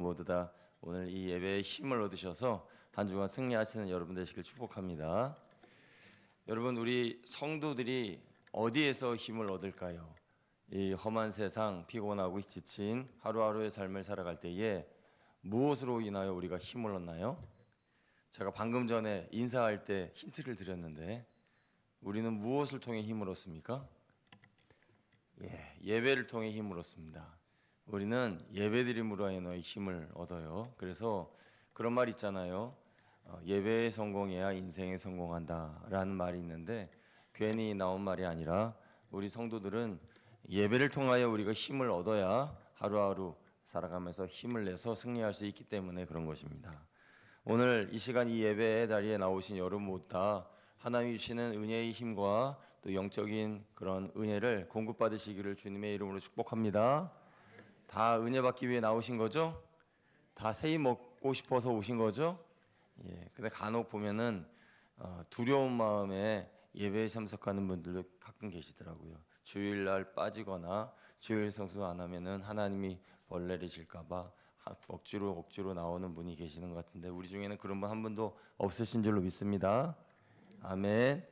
모두 다 오늘 이 예배에 힘을 얻으셔서 한 주간 승리하시는 여러분 되시길 축복합니다. 여러분, 우리 성도들이 어디에서 힘을 얻을까요? 이 험한 세상, 피곤하고 지친 하루하루의 삶을 살아갈 때에 무엇으로 인하여 우리가 힘을 얻나요? 제가 방금 전에 인사할 때 힌트를 드렸는데 우리는 무엇을 통해 힘을 얻습니까? 예배를 통해 힘을 얻습니다. 우리는 예배드림으로 인하여 힘을 얻어요. 그래서 그런 말 있잖아요. 예배에 성공해야 인생에 성공한다라는 말이 있는데 괜히 나온 말이 아니라 우리 성도들은 예배를 통하여 우리가 힘을 얻어야 하루하루 살아가면서 힘을 내서 승리할 수 있기 때문에 그런 것입니다. 오늘 이 시간 이 예배의 자리에 나오신 여러분 모두 다 하나님이 주시는 은혜의 힘과 또 영적인 그런 은혜를 공급받으시기를 주님의 이름으로 축복합니다. 다 은혜 받기 위해 나오신 거죠? 다 세입 먹고 싶어서 오신 거죠? 근데 간혹 보면은 두려운 마음에 예배에 참석하는 분들도 가끔 계시더라고요. 주일날 빠지거나 주일 성수 안 하면은 하나님이 벌 내리실까봐 억지로 나오는 분이 계시는 것 같은데 우리 중에는 그런 분 한 분도 없으신 줄로 믿습니다. 아멘.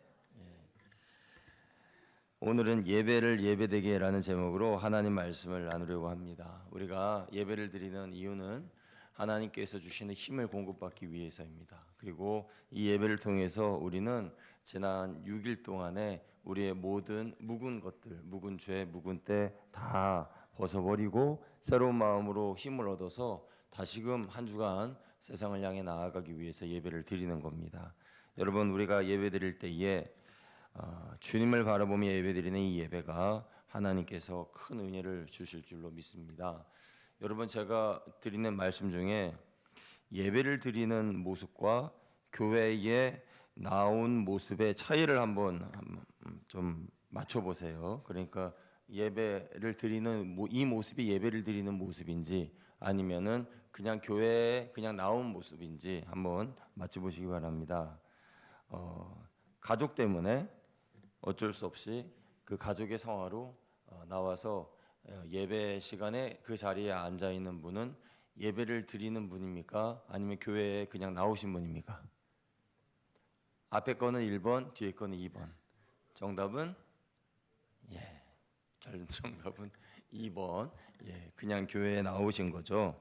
오늘은 예배를 예배되게라는 제목으로 하나님 말씀을 나누려고 합니다. 우리가 예배를 드리는 이유는 하나님께서 주시는 힘을 공급받기 위해서입니다. 그리고 이 예배를 통해서 우리는 지난 6일 동안에 우리의 모든 묵은 것들, 묵은 죄, 묵은 때 다 벗어버리고 새로운 마음으로 힘을 얻어서 다시금 한 주간 세상을 향해 나아가기 위해서 예배를 드리는 겁니다. 여러분, 우리가 예배 드릴 때에 주님을 바라보며 예배드리는 이 예배가 하나님께서 큰 은혜를 주실 줄로 믿습니다. 여러분, 제가 드리는 말씀 중에 예배를 드리는 모습과 교회에 나온 모습의 차이를 한번 좀 맞춰보세요. 그러니까 예배를 드리는 이 모습이 예배를 드리는 모습인지 아니면은 그냥 교회에 그냥 나온 모습인지 한번 맞춰보시기 바랍니다. 가족 때문에 어쩔 수 없이 그 가족의 성화로 나와서 예배 시간에 그 자리에 앉아 있는 분은 예배를 드리는 분입니까? 아니면 교회에 그냥 나오신 분입니까? 앞에 거는 1번, 뒤에 거는 2번. 정답은 정답은 2번. 그냥 교회에 나오신 거죠.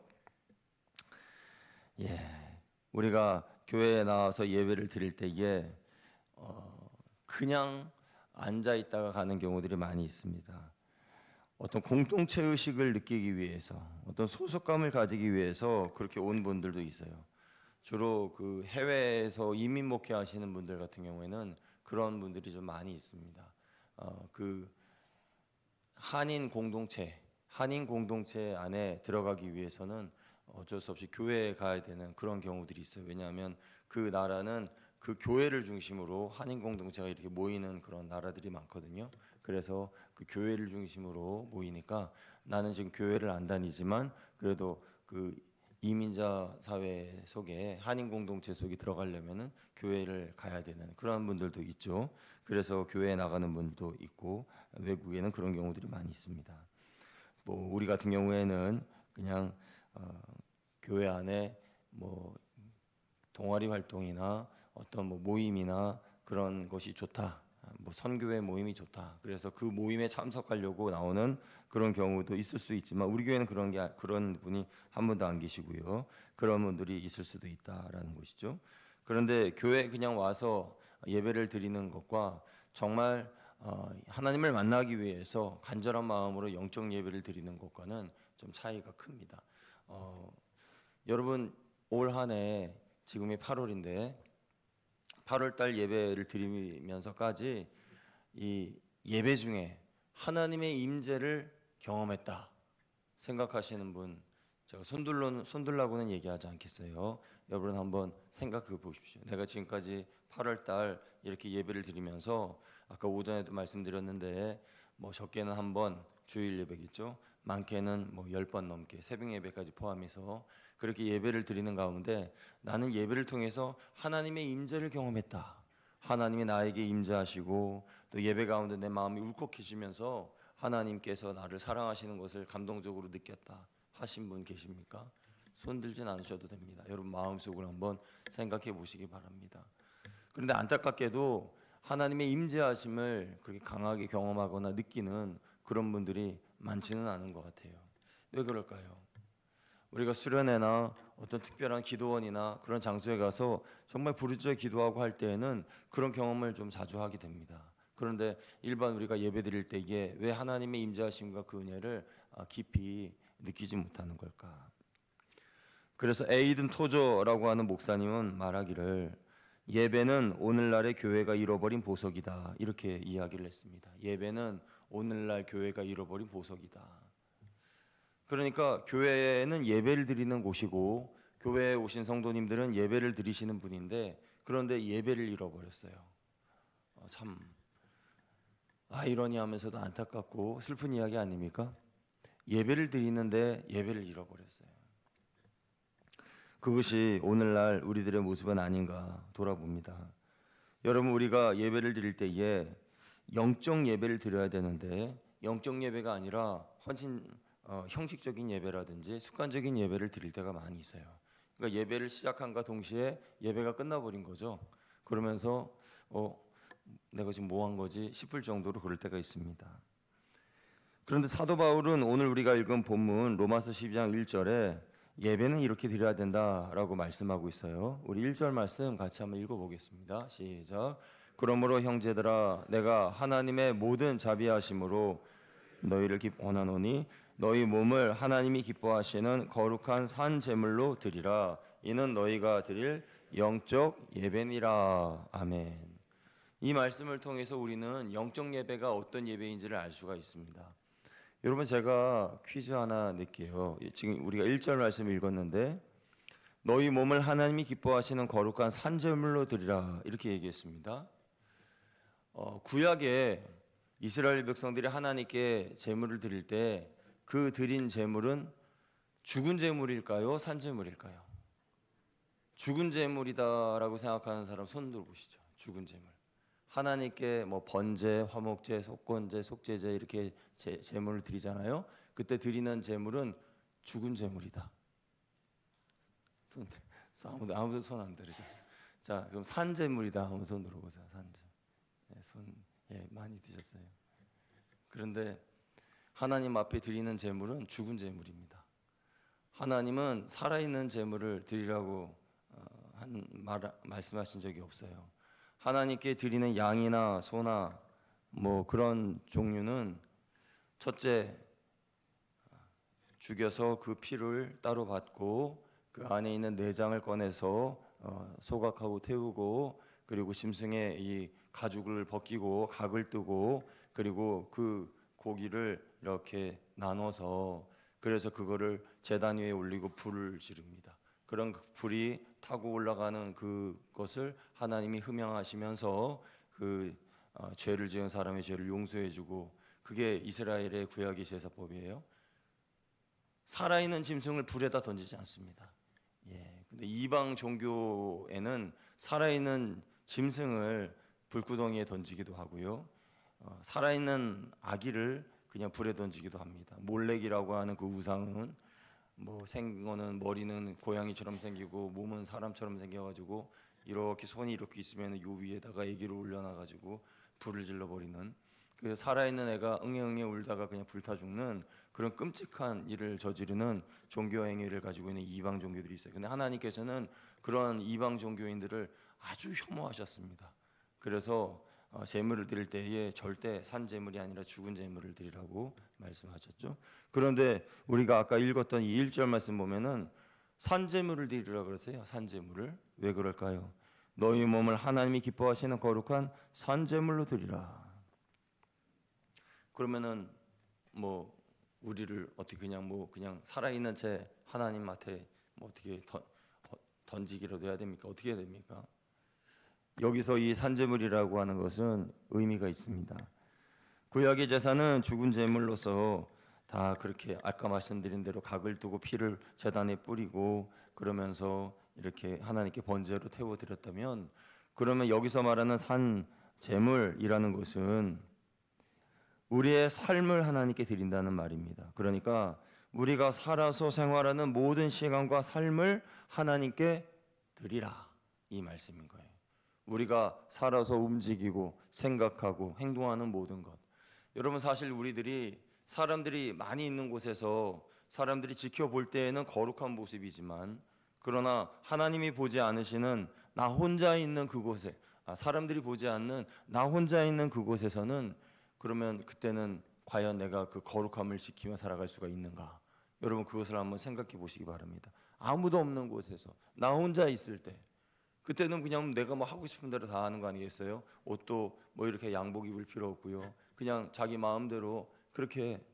우리가 교회에 나와서 예배를 드릴 때에 그냥 앉아 있다가 가는 경우들이 많이 있습니다. 어떤 공동체 의식을 느끼기 위해서, 어떤 소속감을 가지기 위해서 그렇게 온 분들도 있어요. 주로 그 해외에서 이민 목회하시는 분들 같은 경우에는 그런 분들이 좀 많이 있습니다. 그 한인 공동체 안에 들어가기 위해서는 어쩔 수 없이 교회에 가야 되는 그런 경우들이 있어요. 왜냐하면 그 나라는 그 교회를 중심으로 한인 공동체가 이렇게 모이는 그런 나라들이 많거든요. 그래서 그 교회를 중심으로 모이니까 나는 지금 교회를 안 다니지만 그래도 그 이민자 사회 속에 한인 공동체 속에 들어가려면은 교회를 가야 되는 그런 분들도 있죠. 그래서 교회에 나가는 분도 있고 외국에는 그런 경우들이 많이 있습니다. 뭐 우리 같은 경우에는 그냥 교회 안에 뭐 동아리 활동이나 어떤 뭐 모임이나 그런 것이 좋다. 뭐 선교회 모임이 좋다. 그래서 그 모임에 참석하려고 나오는 그런 경우도 있을 수 있지만 우리 교회는 그런 분이 한 분도 안 계시고요. 그런 분들이 있을 수도 있다라는 것이죠. 그런데 교회에 그냥 와서 예배를 드리는 것과 정말 하나님을 만나기 위해서 간절한 마음으로 영적 예배를 드리는 것과는 좀 차이가 큽니다. 여러분, 올 한 해 지금이 8월인데 8월 달 예배를 드리면서까지 이 예배 중에 하나님의 임재를 경험했다 생각하시는 분, 제가 손들라고는 얘기하지 않겠어요. 여러분 한번 생각해 보십시오. 내가 지금까지 8월 달 이렇게 예배를 드리면서 아까 오전에도 말씀드렸는데 뭐 적게는 한 번 주일 예배겠죠. 많게는 뭐 10번 넘게 새벽 예배까지 포함해서 그렇게 예배를 드리는 가운데 나는 예배를 통해서 하나님의 임재를 경험했다. 하나님이 나에게 임재하시고 또 예배 가운데 내 마음이 울컥해지면서 하나님께서 나를 사랑하시는 것을 감동적으로 느꼈다 하신 분 계십니까? 손 들진 않으셔도 됩니다. 여러분 마음속으로 한번 생각해 보시기 바랍니다. 그런데 안타깝게도 하나님의 임재하심을 그렇게 강하게 경험하거나 느끼는 그런 분들이 많지는 않은 것 같아요. 왜 그럴까요? 우리가 수련회나 어떤 특별한 기도원이나 그런 장소에 가서 정말 부르짖어 기도하고 할 때에는 그런 경험을 좀 자주 하게 됩니다. 그런데 일반 우리가 예배드릴 때에 왜 하나님의 임재하심과 그 은혜를 깊이 느끼지 못하는 걸까? 그래서 에이든 토저라고 하는 목사님은 말하기를 예배는 오늘날의 교회가 잃어버린 보석이다, 이렇게 이야기를 했습니다. 예배는 오늘날 교회가 잃어버린 보석이다. 그러니까 교회는 예배를 드리는 곳이고 교회에 오신 성도님들은 예배를 드리시는 분인데 그런데 예배를 잃어버렸어요. 참 아이러니하면서도 안타깝고 슬픈 이야기 아닙니까? 예배를 드리는데 예배를 잃어버렸어요. 그것이 오늘날 우리들의 모습은 아닌가 돌아봅니다. 여러분, 우리가 예배를 드릴 때에 영적 예배를 드려야 되는데 영적 예배가 아니라 훨씬 형식적인 예배라든지 습관적인 예배를 드릴 때가 많이 있어요. 그러니까 예배를 시작한과 동시에 예배가 끝나버린 거죠. 그러면서 내가 지금 뭐 한 거지 싶을 정도로 그럴 때가 있습니다. 그런데 사도 바울은 오늘 우리가 읽은 본문 로마서 12장 1절에 예배는 이렇게 드려야 된다라고 말씀하고 있어요. 우리 1절 말씀 같이 한번 읽어보겠습니다. 시작. 그러므로 형제들아 내가 하나님의 모든 자비하심으로 너희를 원하노니 너희 몸을 하나님이 기뻐하시는 거룩한 산 제물로 드리라. 이는 너희가 드릴 영적 예배니라. 아멘. 이 말씀을 통해서 우리는 영적 예배가 어떤 예배인지를 알 수가 있습니다. 여러분, 제가 퀴즈 하나 낼게요. 지금 우리가 1절 말씀 읽었는데 너희 몸을 하나님이 기뻐하시는 거룩한 산 제물로 드리라, 이렇게 얘기했습니다. 구약에 이스라엘 백성들이 하나님께 제물을 드릴 때 그 드린 제물은 죽은 제물일까요? 산 제물일까요? 죽은 제물이다라고 생각하는 사람 손 들어보시죠. 죽은 제물. 하나님께 뭐 번제, 화목제, 속건제, 속제제 이렇게 제물을 드리잖아요. 그때 드리는 제물은 죽은 제물이다. 아무도 손 안 들으셨어요. 자, 그럼 산 제물이다. 한번 손 들어보세요. 산제. 많이 드셨어요. 그런데 하나님 앞에 드리는 제물은 죽은 제물입니다. 하나님은 살아있는 제물을 드리라고 말씀하신 적이 없어요. 하나님께 드리는 양이나 소나 뭐 그런 종류는 첫째 죽여서 그 피를 따로 받고 그 안에 있는 내장을 꺼내서 소각하고 태우고 그리고 짐승의 이 가죽을 벗기고 각을 뜨고 그리고 그 고기를 이렇게 나눠서 그래서 그거를 제단 위에 올리고 불을 지릅니다. 그런 불이 타고 올라가는 그것을 하나님이 흠양하시면서 죄를 지은 사람의 죄를 용서해주고 그게 이스라엘의 구약의 제사법이에요. 살아있는 짐승을 불에다 던지지 않습니다. 근데 이방 종교에는 살아있는 짐승을 불구덩이에 던지기도 하고요. 살아있는 아기를 그냥 불에 던지기도 합니다. 몰렉이라고 하는 그 우상은 뭐 생거는 머리는 고양이처럼 생기고 몸은 사람처럼 생겨가지고 이렇게 손이 이렇게 있으면 요 위에다가 아기를 올려놔가지고 불을 질러버리는 그 살아있는 애가 응애응애 울다가 그냥 불타 죽는 그런 끔찍한 일을 저지르는 종교 행위를 가지고 있는 이방 종교들이 있어요. 근데 하나님께서는 그런 이방 종교인들을 아주 혐오하셨습니다. 그래서 제물을 드릴 때에 절대 산 제물이 아니라 죽은 제물을 드리라고 말씀하셨죠. 그런데 우리가 아까 읽었던 이 1절 말씀 보면은 산 제물을 드리라 그러세요. 산 제물을. 왜 그럴까요? 너희 몸을 하나님이 기뻐하시는 거룩한 산 제물로 드리라. 그러면은 뭐 우리를 어떻게 그냥 살아있는 채 하나님 앞에 뭐 어떻게 던지기라도 해야 됩니까? 어떻게 해야 됩니까? 여기서 이 산제물이라고 하는 것은 의미가 있습니다. 구약의 제사는 죽은 제물로서 다 그렇게 아까 말씀드린 대로 각을 두고 피를 제단에 뿌리고 그러면서 이렇게 하나님께 번제로 태워드렸다면 그러면 여기서 말하는 산 제물이라는 것은 우리의 삶을 하나님께 드린다는 말입니다. 그러니까 우리가 살아서 생활하는 모든 시간과 삶을 하나님께 드리라, 이 말씀인 거예요. 우리가 살아서 움직이고 생각하고 행동하는 모든 것. 여러분, 사실 우리들이 사람들이 많이 있는 곳에서 사람들이 지켜볼 때에는 거룩한 모습이지만, 그러나 하나님이 보지 않으시는 나 혼자 있는 그곳에, 사람들이 보지 않는 나 혼자 있는 그곳에서는, 그러면 그때는 과연 내가 그 거룩함을 지키며 살아갈 수가 있는가? 여러분, 그것을 한번 생각해 보시기 바랍니다. 아무도 없는 곳에서 나 혼자 있을 때, 그때는 그냥 내가 뭐 하고 싶은 대로 다 하는 거 아니겠어요? 옷도 뭐 이렇게 양복 입을 필요 없고요. 그냥 자기 마음대로 그렇게.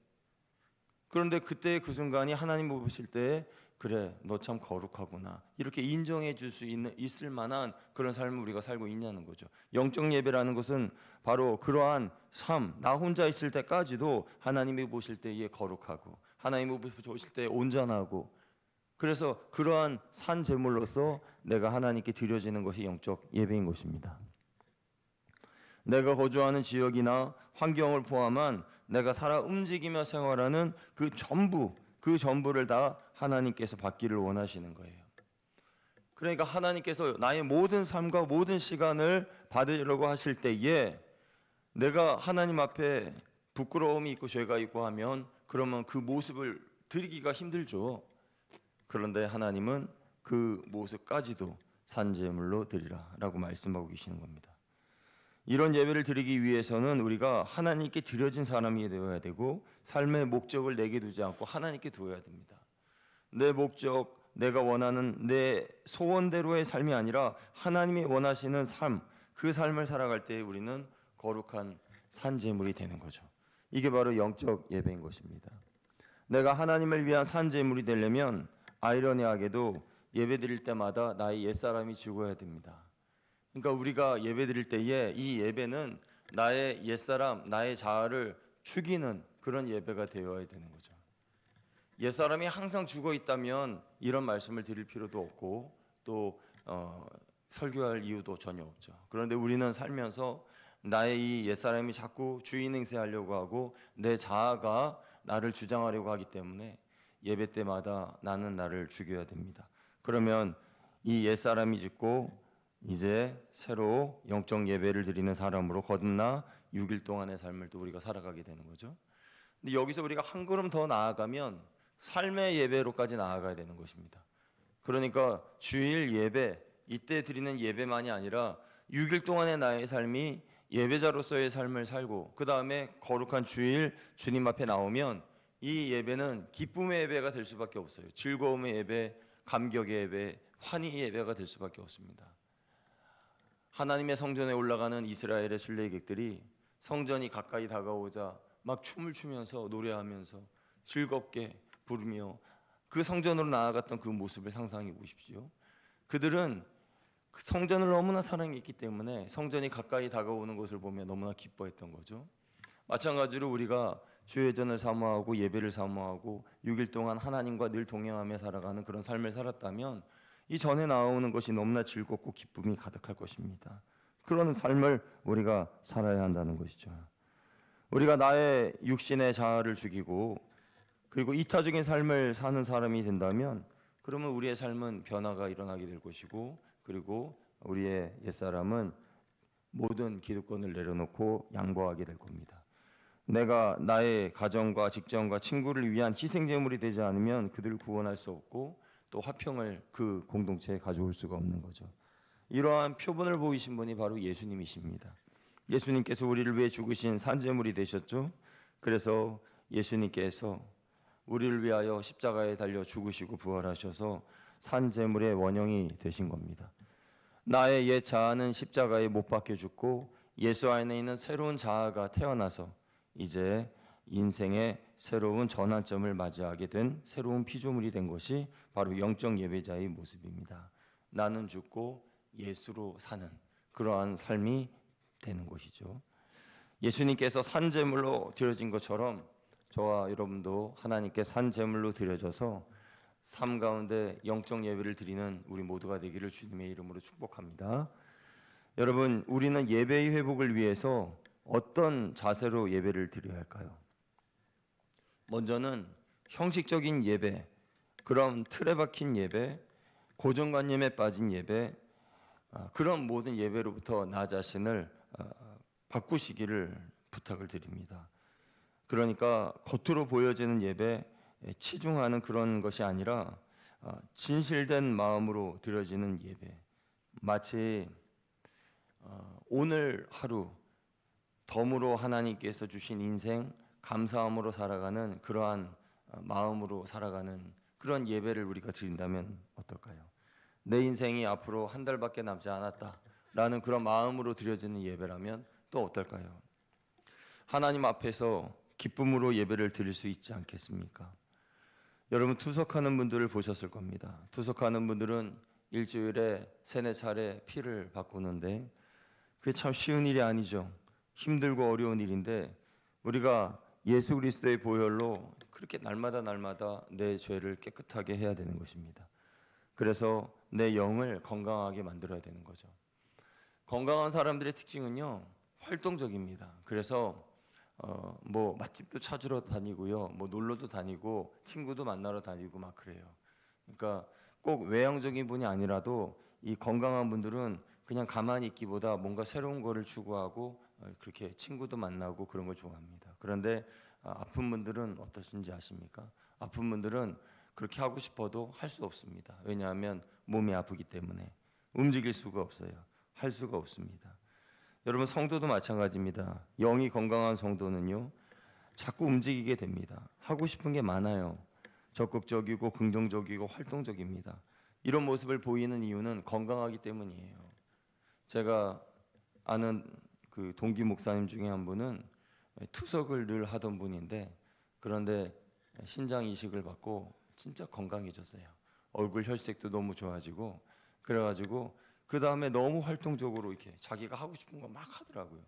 그런데 그때 그 순간이 하나님 보실 때, 그래 너 참 거룩하구나, 이렇게 인정해 줄 수 있을 만한 그런 삶을 우리가 살고 있냐는 거죠. 영적 예배라는 것은 바로 그러한 삶, 나 혼자 있을 때까지도 하나님이 보실 때에 거룩하고 하나님이 보실 때 온전하고, 그래서 그러한 산 제물로서 내가 하나님께 드려지는 것이 영적 예배인 것입니다. 내가 거주하는 지역이나 환경을 포함한 내가 살아 움직이며 생활하는 그 전부를 다 하나님께서 받기를 원하시는 거예요. 그러니까 하나님께서 나의 모든 삶과 모든 시간을 받으려고 하실 때에, 내가 하나님 앞에 부끄러움이 있고 죄가 있고 하면 그러면 그 모습을 드리기가 힘들죠. 그런데 하나님은 그 모습까지도 산제물로 드리라라고 말씀하고 계시는 겁니다. 이런 예배를 드리기 위해서는 우리가 하나님께 드려진 사람이 되어야 되고, 삶의 목적을 내게 두지 않고 하나님께 두어야 됩니다. 내 목적, 내가 원하는 내 소원대로의 삶이 아니라 하나님이 원하시는 삶, 그 삶을 살아갈 때 우리는 거룩한 산제물이 되는 거죠. 이게 바로 영적 예배인 것입니다. 내가 하나님을 위한 산제물이 되려면 아이러니하게도 예배 드릴 때마다 나의 옛사람이 죽어야 됩니다. 그러니까 우리가 예배 드릴 때에 이 예배는 나의 옛사람, 나의 자아를 죽이는 그런 예배가 되어야 되는 거죠. 옛사람이 항상 죽어 있다면 이런 말씀을 드릴 필요도 없고 또 설교할 이유도 전혀 없죠. 그런데 우리는 살면서 나의 이 옛사람이 자꾸 주인 행세하려고 하고 내 자아가 나를 주장하려고 하기 때문에 예배 때마다 나는 나를 죽여야 됩니다. 그러면 이 옛사람이 죽고 이제 새로 영적 예배를 드리는 사람으로 거듭나 6일 동안의 삶을 또 우리가 살아가게 되는 거죠. 근데 여기서 우리가 한 걸음 더 나아가면 삶의 예배로까지 나아가야 되는 것입니다. 그러니까 주일 예배, 이때 드리는 예배만이 아니라 6일 동안의 나의 삶이 예배자로서의 삶을 살고, 그 다음에 거룩한 주일 주님 앞에 나오면 이 예배는 기쁨의 예배가 될 수밖에 없어요. 즐거움의 예배, 감격의 예배, 환희의 예배가 될 수밖에 없습니다. 하나님의 성전에 올라가는 이스라엘의 순례객들이 성전이 가까이 다가오자 막 춤을 추면서 노래하면서 즐겁게 부르며 그 성전으로 나아갔던 그 모습을 상상해 보십시오. 그들은 성전을 너무나 사랑했기 때문에 성전이 가까이 다가오는 것을 보며 너무나 기뻐했던 거죠. 마찬가지로 우리가 주의전을 사모하고 예배를 사모하고 6일 동안 하나님과 늘 동행하며 살아가는 그런 삶을 살았다면 이 전에 나오는 것이 너무나 즐겁고 기쁨이 가득할 것입니다. 그런 삶을 우리가 살아야 한다는 것이죠. 우리가 나의 육신의 자아를 죽이고 그리고 이타적인 삶을 사는 사람이 된다면, 그러면 우리의 삶은 변화가 일어나게 될 것이고, 그리고 우리의 옛사람은 모든 기득권을 내려놓고 양보하게 될 겁니다. 내가 나의 가정과 직장과 친구를 위한 희생제물이 되지 않으면 그들을 구원할 수 없고 또 화평을 그 공동체에 가져올 수가 없는 거죠. 이러한 표본을 보이신 분이 바로 예수님이십니다. 예수님께서 우리를 위해 죽으신 산제물이 되셨죠. 그래서 예수님께서 우리를 위하여 십자가에 달려 죽으시고 부활하셔서 산제물의 원형이 되신 겁니다. 나의 옛 자아는 십자가에 못 박혀 죽고 예수 안에 있는 새로운 자아가 태어나서 이제 인생의 새로운 전환점을 맞이하게 된 새로운 피조물이 된 것이 바로 영적 예배자의 모습입니다. 나는 죽고 예수로 사는 그러한 삶이 되는 것이죠. 예수님께서 산제물로 드려진 것처럼 저와 여러분도 하나님께 산제물로 드려져서 삶 가운데 영적 예배를 드리는 우리 모두가 되기를 주님의 이름으로 축복합니다. 여러분, 우리는 예배의 회복을 위해서 어떤 자세로 예배를 드려야 할까요? 먼저는 형식적인 예배, 그런 틀에 박힌 예배, 고정관념에 빠진 예배, 그런 모든 예배로부터 나 자신을 바꾸시기를 부탁을 드립니다. 그러니까 겉으로 보여지는 예배, 치중하는 그런 것이 아니라 진실된 마음으로 드려지는 예배, 마치 오늘 하루 덤으로 하나님께서 주신 인생 감사함으로 살아가는 그러한 마음으로 살아가는 그런 예배를 우리가 드린다면 어떨까요? 내 인생이 앞으로 한 달밖에 남지 않았다라는 그런 마음으로 드려지는 예배라면 또 어떨까요? 하나님 앞에서 기쁨으로 예배를 드릴 수 있지 않겠습니까? 여러분 투석하는 분들을 보셨을 겁니다. 투석하는 분들은 일주일에 3-4차례 피를 바꾸는데 그게 참 쉬운 일이 아니죠. 힘들고 어려운 일인데 우리가 예수 그리스도의 보혈로 그렇게 날마다 내 죄를 깨끗하게 해야 되는 것입니다. 그래서 내 영을 건강하게 만들어야 되는 거죠. 건강한 사람들의 특징은요, 활동적입니다. 그래서 뭐 맛집도 찾으러 다니고요, 뭐 놀러도 다니고 친구도 만나러 다니고 막 그래요. 그러니까 꼭 외향적인 분이 아니라도 이 건강한 분들은 그냥 가만히 있기보다 뭔가 새로운 거를 추구하고 그렇게 친구도 만나고 그런 걸 좋아합니다. 그런데 아픈 분들은 어떠신지 아십니까? 아픈 분들은 그렇게 하고 싶어도 할 수 없습니다. 왜냐하면 몸이 아프기 때문에 움직일 수가 없어요. 할 수가 없습니다. 여러분 성도도 마찬가지입니다. 영이 건강한 성도는요, 자꾸 움직이게 됩니다. 하고 싶은 게 많아요. 적극적이고 긍정적이고 활동적입니다. 이런 모습을 보이는 이유는 건강하기 때문이에요. 제가 아는 그 동기 목사님 중에 한 분은 투석을 늘 하던 분인데, 그런데 신장 이식을 받고 진짜 건강해졌어요. 얼굴 혈색도 너무 좋아지고, 그래가지고 그 다음에 너무 활동적으로 이렇게 자기가 하고 싶은 거 막 하더라고요.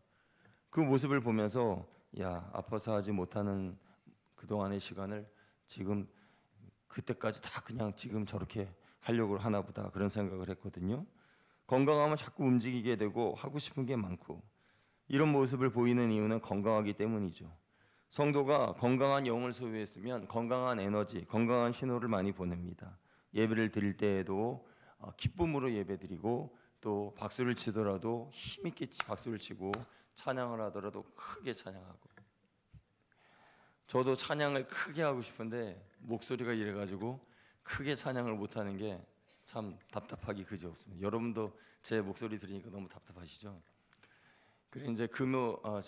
그 모습을 보면서 야, 아파서 하지 못하는 그동안의 시간을 지금 그때까지 다 그냥 지금 저렇게 하려고 하나 보다, 그런 생각을 했거든요. 건강하면 자꾸 움직이게 되고 하고 싶은 게 많고, 이런 모습을 보이는 이유는 건강하기 때문이죠. 성도가 건강한 영을 소유했으면 건강한 에너지, 건강한 신호를 많이 보냅니다. 예배를 드릴 때에도 기쁨으로 예배드리고, 또 박수를 치더라도 힘있게 박수를 치고, 찬양을 하더라도 크게 찬양하고. 저도 찬양을 크게 하고 싶은데 목소리가 이래가지고 크게 찬양을 못하는 게 참 답답하기 그지없습니다. 여러분도 제 목소리 들으니까 너무 답답하시죠? 그래 이제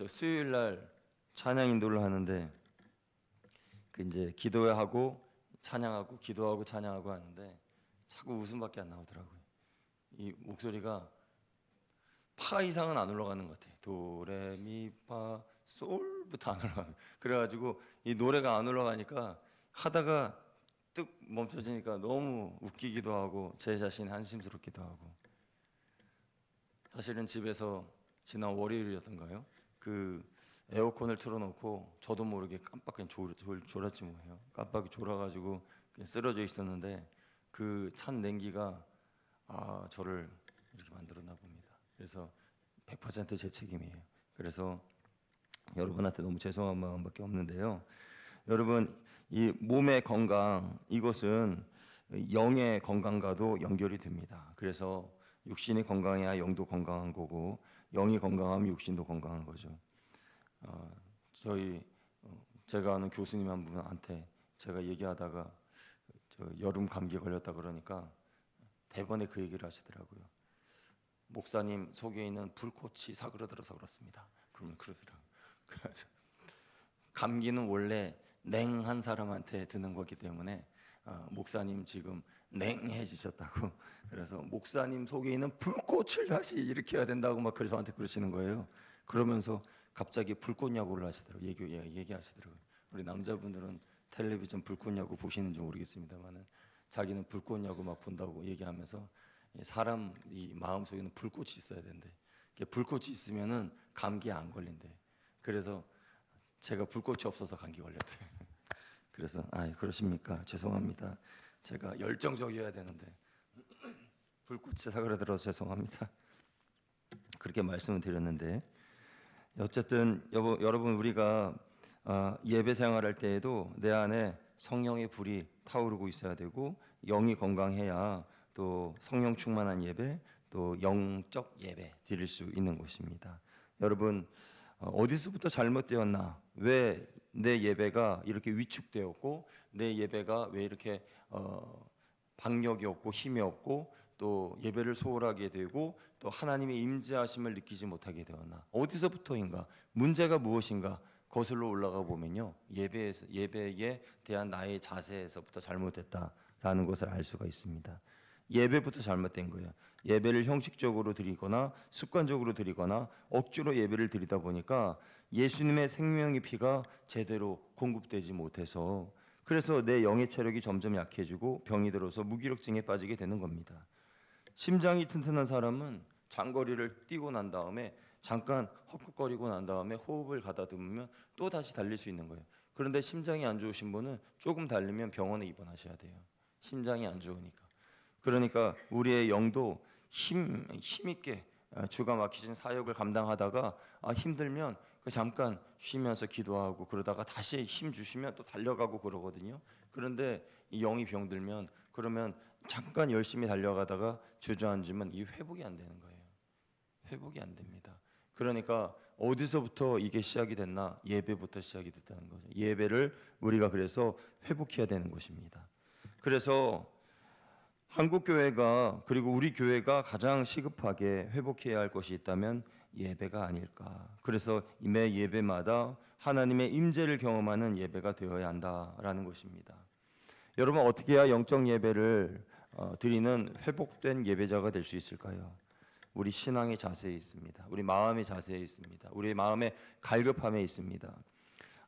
수요일 날 찬양 인도를 하는데, 그 이제 기도하고 찬양하고 기도하고 찬양하고 하는데 자꾸 웃음밖에 안 나오더라고요. 이 목소리가 파 이상은 안 올라가는 것 같아요. 도레미파 솔부터 안 올라가는. 그래가지고 이 노래가 안 올라가니까 하다가 뚝 멈춰지니까 너무 웃기기도 하고 제 자신이 한심스럽기도 하고. 사실은 집에서 지난 월요일이었던가요? 그 에어컨을 틀어놓고 저도 모르게 깜빡 그냥 졸았지 뭐예요. 깜빡이 졸아가지고 그냥 쓰러져 있었는데 그 찬 냉기가 저를 이렇게 만들었나 봅니다. 그래서 100% 제 책임이에요. 그래서 여러분한테 너무 죄송한 마음밖에 없는데요. 여러분, 이 몸의 건강, 이것은 영의 건강과도 연결이 됩니다. 그래서 육신이 건강해야 영도 건강한 거고, 영이 건강하면 육신도 건강한 거죠. 제가 아는 교수님 한 분한테 제가 얘기하다가 여름 감기 걸렸다 그러니까 대번에 그 얘기를 하시더라고요. 목사님 속에 있는 불꽃이 사그러들어서 그렇습니다. 그러면 그러더라고요. 그래서 감기는 원래 냉한 사람한테 드는 거기 때문에 목사님 지금 냉해지셨다고. 그래서 목사님 속에 있는 불꽃을 다시 일으켜야 된다고 막 그래서 저한테 그러시는 거예요. 그러면서 갑자기 불꽃 야구를 하시더라고요. 얘기하시더라고요. 우리 남자분들은 텔레비전 불꽃 야구 보시는지 모르겠습니다만은 자기는 불꽃 야구 막 본다고 얘기하면서 사람 이 마음 속에는 불꽃이 있어야 된대. 불꽃이 있으면은 감기에 안 걸린대. 그래서 제가 불꽃이 없어서 감기 걸렸대요. 그래서 그러십니까? 죄송합니다. 제가 열정적이어야 되는데 불꽃이 사그라들어서 죄송합니다. 그렇게 말씀을 드렸는데, 어쨌든 여러분 우리가 예배 생활할 때에도 내 안에 성령의 불이 타오르고 있어야 되고 영이 건강해야 또 성령 충만한 예배, 또 영적 예배 드릴 수 있는 것입니다. 여러분, 어디서부터 잘못되었나? 왜 내 예배가 이렇게 위축되었고 내 예배가 왜 이렇게 박력이 없고 힘이 없고 또 예배를 소홀하게 되고 또 하나님의 임재하심을 느끼지 못하게 되었나? 어디서부터인가? 문제가 무엇인가? 거슬러 올라가 보면요, 예배에 대한 나의 자세에서부터 잘못됐다라는 것을 알 수가 있습니다. 예배부터 잘못된 거예요. 예배를 형식적으로 드리거나 습관적으로 드리거나 억지로 예배를 드리다 보니까 예수님의 생명의 피가 제대로 공급되지 못해서, 그래서 내 영의 체력이 점점 약해지고 병이 들어서 무기력증에 빠지게 되는 겁니다. 심장이 튼튼한 사람은 장거리를 뛰고 난 다음에 잠깐 헛헛거리고 난 다음에 호흡을 가다듬으면 또 다시 달릴 수 있는 거예요. 그런데 심장이 안 좋으신 분은 조금 달리면 병원에 입원하셔야 돼요. 심장이 안 좋으니까. 그러니까 우리의 영도 힘있게 주가 막히신 사역을 감당하다가 힘들면 잠깐 쉬면서 기도하고 그러다가 다시 힘 주시면 또 달려가고 그러거든요. 그런데 이 영이 병들면 그러면 잠깐 열심히 달려가다가 주저앉으면 이 회복이 안 되는 거예요. 회복이 안 됩니다. 그러니까 어디서부터 이게 시작이 됐나? 예배부터 시작이 됐다는 거죠. 예배를 우리가 그래서 회복해야 되는 것입니다. 그래서 한국 교회가, 그리고 우리 교회가 가장 시급하게 회복해야 할 것이 있다면 예배가 아닐까. 그래서 매 예배마다 하나님의 임재를 경험하는 예배가 되어야 한다라는 것입니다. 여러분, 어떻게 해야 영적 예배를 드리는 회복된 예배자가 될 수 있을까요? 우리 신앙의 자세에 있습니다. 우리 마음의 자세에 있습니다. 우리 마음의 갈급함에 있습니다.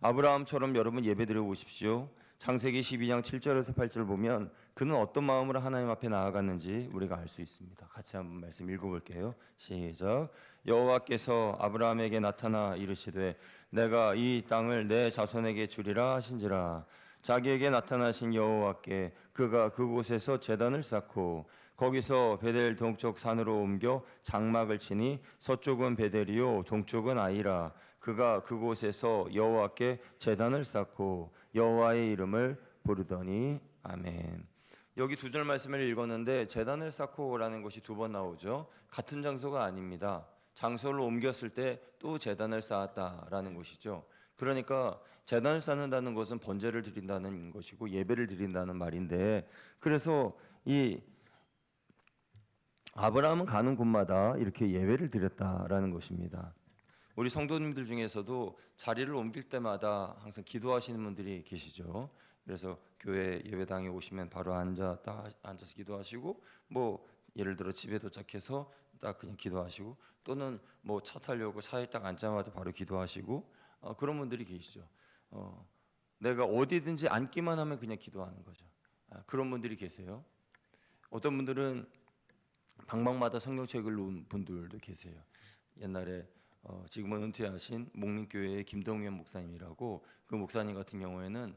아브라함처럼 여러분 예배드려 보십시오. 창세기 12장 7절에서 8절 보면 그는 어떤 마음으로 하나님 앞에 나아갔는지 우리가 알 수 있습니다. 같이 한번 말씀 읽어볼게요. 시작. 여호와께서 아브라함에게 나타나 이르시되 내가 이 땅을 내 자손에게 주리라 하신지라. 자기에게 나타나신 여호와께 그가 그곳에서 제단을 쌓고 거기서 베델 동쪽 산으로 옮겨 장막을 치니 서쪽은 베델이요 동쪽은 아이라. 그가 그곳에서 여호와께 제단을 쌓고 여호와의 이름을 부르더니. 아멘. 여기 두 절 말씀을 읽었는데 제단을 쌓고라는 것이 두 번 나오죠. 같은 장소가 아닙니다. 장소를 옮겼을 때 또 제단을 쌓았다라는 것이죠. 그러니까 제단을 쌓는다는 것은 번제를 드린다는 것이고 예배를 드린다는 말인데, 그래서 이 아브라함은 가는 곳마다 이렇게 예배를 드렸다라는 것입니다. 우리 성도님들 중에서도 자리를 옮길 때마다 항상 기도하시는 분들이 계시죠. 그래서 교회 예배당에 오시면 바로 앉아서 기도하시고, 뭐 예를 들어 집에 도착해서 딱 그냥 기도하시고, 또는 뭐 차 타려고 차에 딱 앉자마자 바로 기도하시고, 그런 분들이 계시죠. 내가 어디든지 앉기만 하면 그냥 기도하는 거죠. 그런 분들이 계세요. 어떤 분들은 방방마다 성경책을 놓은 분들도 계세요. 옛날에 지금은 은퇴하신 목림교회의 김동현 목사님이라고, 그 목사님 같은 경우에는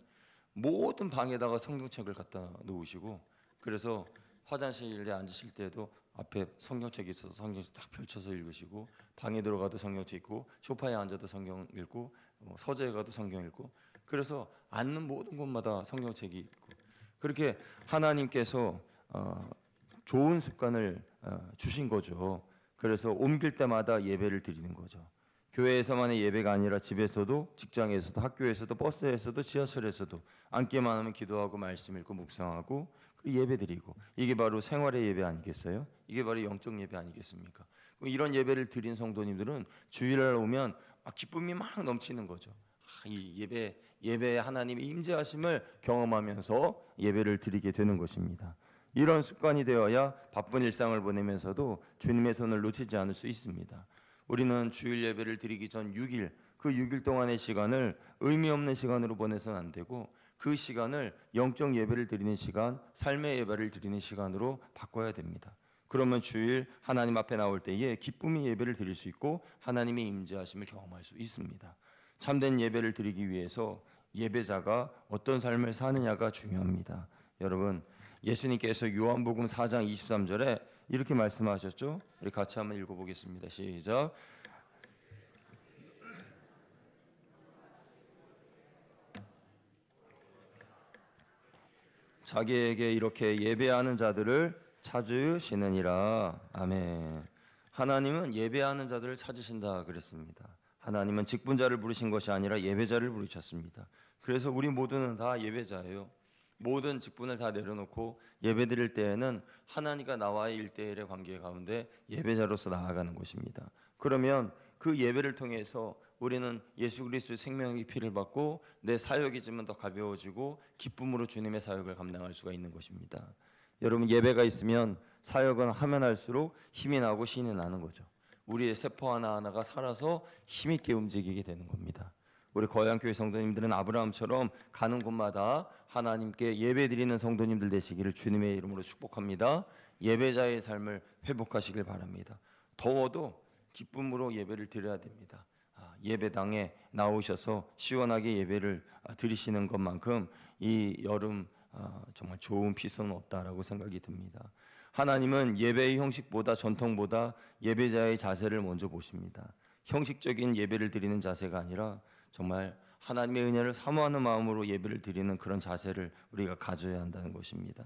모든 방에다가 성경책을 갖다 놓으시고, 그래서 화장실에 앉으실 때도 앞에 성경책이 있어서 성경책 딱 펼쳐서 읽으시고, 방에 들어가도 성경책 읽고, 소파에 앉아도 성경 읽고, 서재에 가도 성경 읽고, 그래서 앉는 모든 곳마다 성경책이 있고, 그렇게 하나님께서 좋은 습관을 주신 거죠. 그래서 옮길 때마다 예배를 드리는 거죠. 교회에서만의 예배가 아니라 집에서도, 직장에서도, 학교에서도, 버스에서도, 지하철에서도 앉기만 하면 기도하고 말씀 읽고 묵상하고 예배 드리고, 이게 바로 생활의 예배 아니겠어요? 이게 바로 영적 예배 아니겠습니까? 이런 예배를 드린 성도님들은 주일날 오면 기쁨이 막 넘치는 거죠. 이 예배에 하나님의 임재하심을 경험하면서 예배를 드리게 되는 것입니다. 이런 습관이 되어야 바쁜 일상을 보내면서도 주님의 손을 놓치지 않을 수 있습니다. 우리는 주일 예배를 드리기 전 6일, 그 6일 동안의 시간을 의미 없는 시간으로 보내서는 안 되고, 그 시간을 영적 예배를 드리는 시간, 삶의 예배를 드리는 시간으로 바꿔야 됩니다. 그러면 주일 하나님 앞에 나올 때에 기쁨의 예배를 드릴 수 있고 하나님의 임재하심을 경험할 수 있습니다. 참된 예배를 드리기 위해서 예배자가 어떤 삶을 사느냐가 중요합니다. 여러분, 예수님께서 요한복음 4장 23절에 이렇게 말씀하셨죠. 우리 같이 한번 읽어보겠습니다. 시작. 자기에게 이렇게 예배하는 자들을 찾으시느니라. 아멘. 하나님은 예배하는 자들을 찾으신다 그랬습니다. 하나님은 직분자를 부르신 것이 아니라 예배자를 부르셨습니다. 그래서 우리 모두는 다 예배자예요. 모든 직분을 다 내려놓고 예배드릴 때에는 하나님과 나와의 일대일의 관계 가운데 예배자로서 나아가는 것입니다. 그러면 그 예배를 통해서 우리는 예수 그리스도의 생명의 피를 받고 내 사역이 좀 더 가벼워지고 기쁨으로 주님의 사역을 감당할 수가 있는 것입니다. 여러분, 예배가 있으면 사역은 하면 할수록 힘이 나고 신이 나는 거죠. 우리의 세포 하나하나가 살아서 힘있게 움직이게 되는 겁니다. 우리 거양교회 성도님들은 아브라함처럼 가는 곳마다 하나님께 예배드리는 성도님들 되시기를 주님의 이름으로 축복합니다. 예배자의 삶을 회복하시길 바랍니다. 더워도 기쁨으로 예배를 드려야 됩니다. 예배당에 나오셔서 시원하게 예배를 드리시는 것만큼 이 여름 정말 좋은 피서는 없다라고 생각이 듭니다. 하나님은 예배의 형식보다 전통보다 예배자의 자세를 먼저 보십니다. 형식적인 예배를 드리는 자세가 아니라 정말 하나님의 은혜를 사모하는 마음으로 예배를 드리는 그런 자세를 우리가 가져야 한다는 것입니다.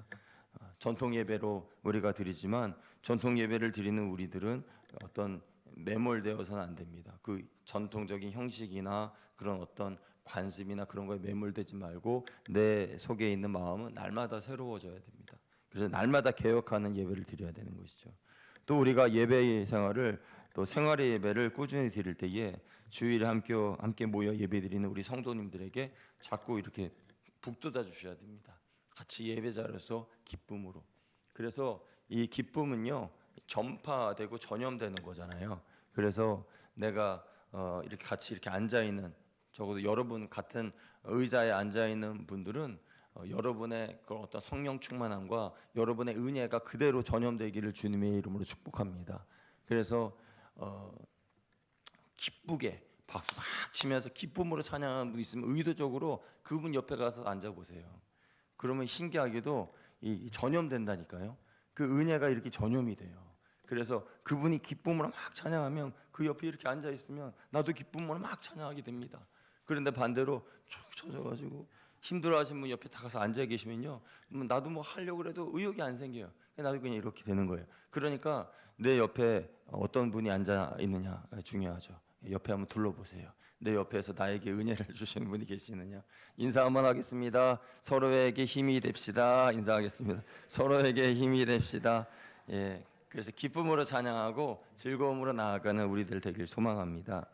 전통 예배로 우리가 드리지만 전통 예배를 드리는 우리들은 어떤 매몰되어서는 안 됩니다. 그 전통적인 형식이나 그런 어떤 관습이나 그런 거에 매몰되지 말고 내 속에 있는 마음은 날마다 새로워져야 됩니다. 그래서 날마다 개혁하는 예배를 드려야 되는 것이죠. 또 우리가 예배 생활을 또 생활의 예배를 꾸준히 드릴 때에 주일에 함께 모여 예배드리는 우리 성도님들에게 자꾸 이렇게 북돋아 주셔야 됩니다. 같이 예배자로서 기쁨으로. 그래서 이 기쁨은요 전파되고 전염되는 거잖아요. 그래서 내가 이렇게 같이 이렇게 앉아 있는, 적어도 여러분 같은 의자에 앉아 있는 분들은 여러분의 그런 어떤 성령 충만함과 여러분의 은혜가 그대로 전염되기를 주님의 이름으로 축복합니다. 그래서 기쁘게 박수 막 치면서 기쁨으로 찬양하는 분 있으면 의도적으로 그분 옆에 가서 앉아 보세요. 그러면 신기하게도 이 전염된다니까요. 그 은혜가 이렇게 전염이 돼요. 그래서 그분이 기쁨으로 막 찬양하면 그 옆에 이렇게 앉아 있으면 나도 기쁨으로 막 찬양하게 됩니다. 그런데 반대로 쭉 쳐져가지고 힘들어하시는 분 옆에 다 가서 앉아 계시면요, 나도 뭐 하려고 해도 의욕이 안 생겨요. 나도 그냥 이렇게 되는 거예요. 그러니까 내 옆에 어떤 분이 앉아 있느냐가 중요하죠. 옆에 한번 둘러보세요. 내 옆에서 나에게 은혜를 주시는 분이 계시느냐. 인사 한번 하겠습니다. 서로에게 힘이 됩시다. 인사하겠습니다. 서로에게 힘이 됩시다. 예, 그래서 기쁨으로 찬양하고 즐거움으로 나아가는 우리들 되길 소망합니다.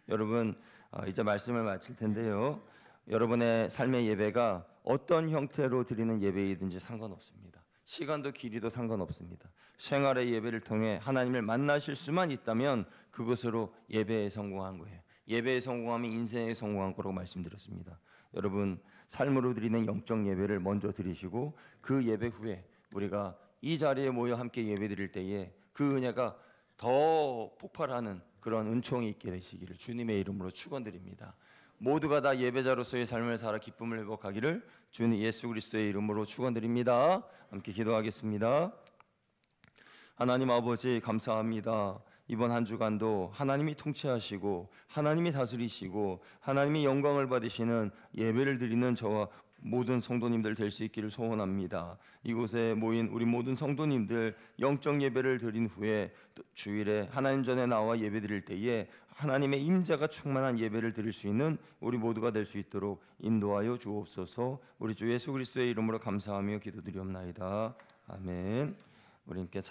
여러분, 이제 말씀을 마칠 텐데요. 여러분의 삶의 예배가 어떤 형태로 드리는 예배이든지 상관없습니다. 시간도 길이도 상관없습니다. 생활의 예배를 통해 하나님을 만나실 수만 있다면 그것으로 예배에 성공한 거예요. 예배에 성공하면 인생에 성공한 거라고 말씀드렸습니다. 여러분, 삶으로 드리는 영적 예배를 먼저 드리시고 그 예배 후에 우리가 이 자리에 모여 함께 예배 드릴 때에 그 은혜가 더 폭발하는 그런 은총이 있게 되시기를 주님의 이름으로 축원드립니다. 모두가 다 예배자로서의 삶을 살아 기쁨을 회복하기를 주님 예수 그리스도의 이름으로 축원드립니다. 함께 기도하겠습니다. 하나님 아버지 감사합니다. 이번 한 주간도 하나님이 통치하시고 하나님이 다스리시고 하나님이 영광을 받으시는 예배를 드리는 저와 모든 성도님들 될 수 있기를 소원합니다. 이곳에 모인 우리 모든 성도님들 영적 예배를 드린 후에 또 주일에 하나님 전에 나와 예배 드릴 때에 하나님의 임재가 충만한 예배를 드릴 수 있는 우리 모두가 될 수 있도록 인도하여 주옵소서. 우리 주 예수 그리스도의 이름으로 감사하며 기도드리옵나이다. 아멘. 우리 함께